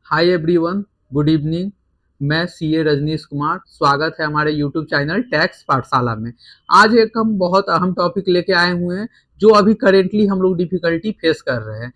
Hi everyone, good evening. मैं CA Rajneesh Kumar. स्वागत है हमारे यूट्यूब चैनल टैक्स पाठशाला में। आज एक हम बहुत अहम टॉपिक लेके आए हुए हैं जो अभी करेंटली हम लोग डिफिकल्टी फेस कर रहे हैं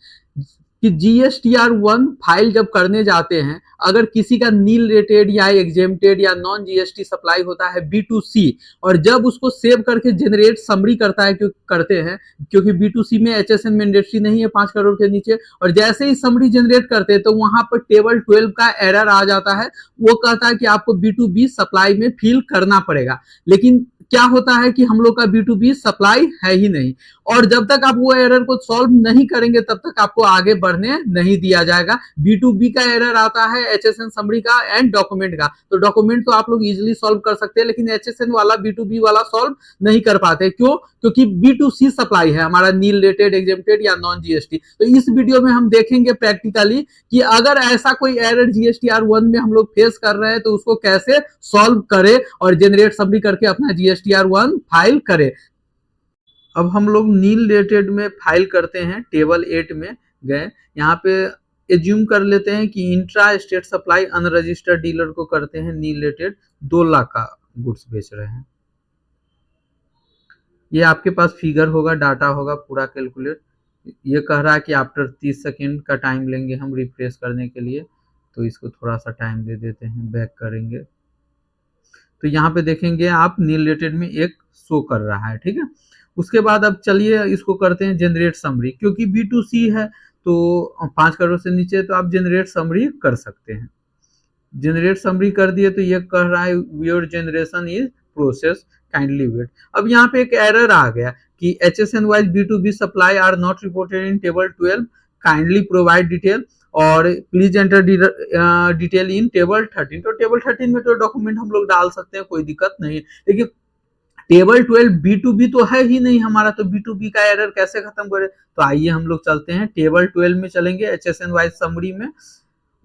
कि GSTR 1 फाइल जब करने जाते हैं, अगर किसी का नील रेटेड या एग्जेम्प्टेड या नॉन जीएसटी सप्लाई होता है B2C, और जब उसको सेव करके जनरेट समरी करता है करते हैं, क्योंकि B2C में HSN मैंडेटरी नहीं है 5 करोड़ के नीचे, और जैसे ही समरी जनरेट करते हैं तो वहां पर टेबल 12 का एरर आ जाता है। वो कहता है कि आपको B2B सप्लाई में फिल करना पड़ेगा, लेकिन क्या होता है कि हम लोग का B2B सप्लाई है ही नहीं, और जब तक आप वो एरर को सॉल्व नहीं करेंगे तब तक आपको आगे बढ़ने नहीं दिया जाएगा। B2B का एरर आता है HSN समरी का एंड डॉक्यूमेंट का, तो डॉक्यूमेंट तो आप लोग इजिली सॉल्व कर सकते हैं, लेकिन HSN वाला B2B वाला सॉल्व नहीं कर पाते। क्यों? क्योंकि B2C सप्लाई है हमारा, नील रेटेड, एग्जेम्प्टेड या नॉन जीएसटी। तो इस वीडियो में हम देखेंगे प्रैक्टिकली कि अगर ऐसा कोई एरर GSTR 1 में हम लोग फेस कर रहे हैं तो उसको कैसे सॉल्व करें और जनरेट समरी करके अपना GSTR 1 फाइल करें। अब हम लोग नील रेटेड में फाइल करते हैं, टेबल 8 में गए। यहाँ पे एज्यूम कर लेते हैं कि intra state supply unregistered dealer को करते हैं नील रेटेड, 2 लाख का गुड्स बेच रहे हैं। ये आपके पास फिगर होगा, डाटा होगा पूरा कैलकुलेट। ये कह रहा है कि आफ्टर 30 सेकेंड का टाइम लेंगे हम रिफ्रेश करने के लिए, तो इसको थोड़ा सा टाइम दे देते हैं, बैक करेंगे तो यहाँ पे देखेंगे आप नील रेटेड में एक शो कर रहा है। ठीक है, उसके बाद अब चलिए इसको करते हैं जनरेट समरी, क्योंकि B2C है तो 5 करोड़ से नीचे तो आप जनरेट समरी कर सकते हैं। जनरेट समरी कर दिए तो ये कह रहा है your generation is process, kindly wait. अब यहाँ पे एक एरर आ गया कि HSN wise B2B supply are not reported in table 12, kindly provide detail और please enter detail in table 13। तो टेबल 13 में तो डॉक्यूमेंट हम लोग डाल सकते हैं, कोई दिक्कत नहीं, लेकिन टेबल 12 B2B तो है ही नहीं हमारा, तो B2B का एरर कैसे खत्म करें। तो आइए हम लोग चलते हैं टेबल 12 में, चलेंगे HSN वाइज समरी में।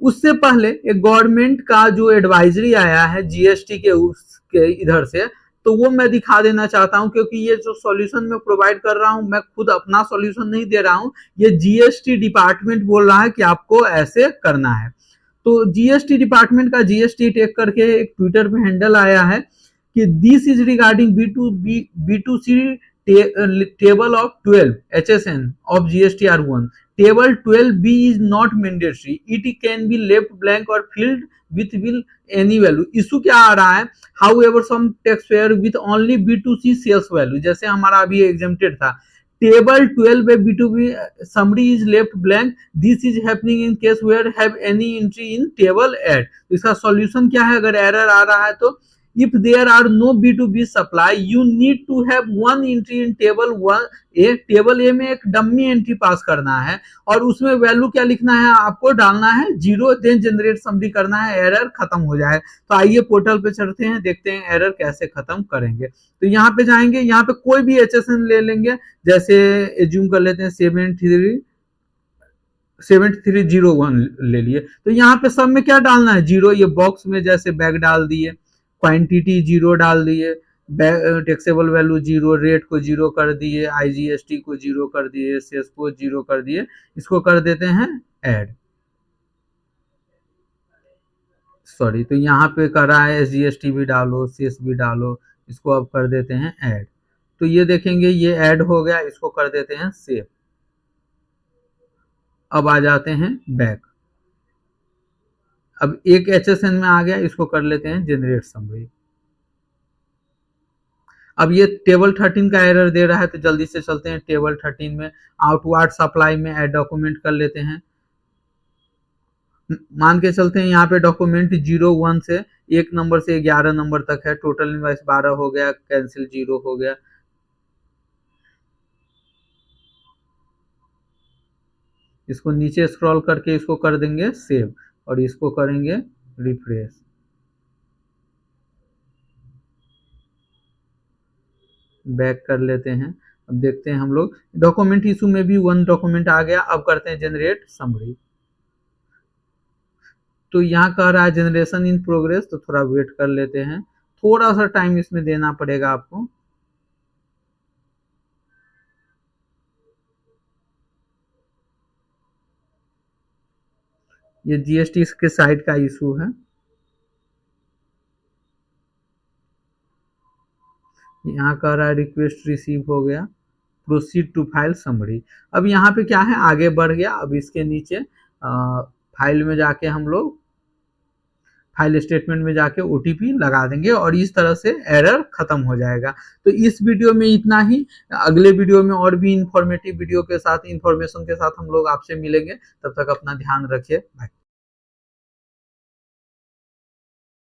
उससे पहले एक गवर्नमेंट का जो एडवाइजरी आया है जीएसटी के उसके इधर से, तो वो मैं दिखा देना चाहता हूं, क्योंकि ये जो सॉल्यूशन मैं प्रोवाइड कर रहा हूं, मैं खुद अपना सॉल्यूशन नहीं दे रहा हूं, ये जीएसटी डिपार्टमेंट बोल रहा है कि आपको ऐसे करना है। तो जीएसटी डिपार्टमेंट का जीएसटी टेक करके एक ट्विटर पे हैंडल आया है कि this is regarding B2C table of 12 HSN of GSTR 1. Table 12B is not mandatory. It can be left blank or filled with will any value. Issue क्या आ रहा है? However, some taxpayer with only B2C sales value, जैसे हमारा अभी exempted था, table 12 में B2B summary is left blank. This is happening in case where have any entry in table add. इसका solution क्या है अगर एरर आ रहा है तो? If there are no B2B supply, you need to have one entry in table 1A. Table A में एक dummy entry पास करना है और उसमें वैल्यू क्या लिखना है, आपको डालना है 0, देन जनरेट समरी करना है, एरर खत्म हो जाए। तो आइए पोर्टल पे चढ़ते हैं, देखते हैं एरर कैसे खत्म करेंगे। तो यहाँ पे जाएंगे, यहाँ पे कोई भी HSN ले लेंगे, जैसे एज्यूम कर लेते हैं 7301 ले लिए। तो यहाँ पे सब में क्या डालना है, 0। ये बॉक्स में जैसे बैग डाल दिए, क्वांटिटी 0 डाल दिए, टैक्सेबल वैल्यू 0, रेट को 0 कर दिए, IGST को 0 कर दिए, सेस को 0 कर दिए। इसको कर देते हैं ऐड। सॉरी, तो यहाँ पे कर रहा है SGST भी डालो, सेस भी डालो, इसको अब कर देते हैं ऐड। तो ये देखेंगे ये ऐड हो गया, इसको कर देते हैं सेव। अब आ जाते हैं बैक। अब एक HSN में आ गया, इसको कर लेते हैं जनरेट समरी। अब ये टेबल 13 का एरर दे रहा है, तो जल्दी से चलते हैं टेबल 13 में, आउटवार्ड सप्लाई में ऐड डॉक्यूमेंट कर लेते हैं। मान के चलते हैं यहाँ पे डॉक्यूमेंट 01 से 1 नंबर से 11 नंबर तक है, टोटल इनवाइस 12 हो गया, कैंसिल 0 हो गया। इसको नीचे स्क्रॉल करके इसको कर देंगे सेव और इसको करेंगे रिफ्रेश। बैक कर लेते हैं। अब देखते हैं हम लोग डॉक्यूमेंट इशू में भी 1 डॉक्यूमेंट आ गया। अब करते हैं जनरेट समरी। तो यहाँ कह रहा है जनरेशन इन प्रोग्रेस, तो थोड़ा वेट कर लेते हैं, थोड़ा सा टाइम इसमें देना पड़ेगा आपको। ये जीएसटी के साइट का इशू है। यहाँ कह रहा है रिक्वेस्ट रिसीव हो गया, प्रोसीड टू फाइल समरी। अब यहाँ पे क्या है, आगे बढ़ गया। अब इसके नीचे फाइल में जाके हम लोग फाइल स्टेटमेंट में जाके ओटीपी लगा देंगे और इस तरह से एरर खत्म हो जाएगा। तो इस वीडियो में इतना ही। अगले वीडियो में और भी इंफॉर्मेटिव वीडियो के साथ, इंफॉर्मेशन के साथ हम लोग आपसे मिलेंगे। तब तक अपना ध्यान रखिए। बाय।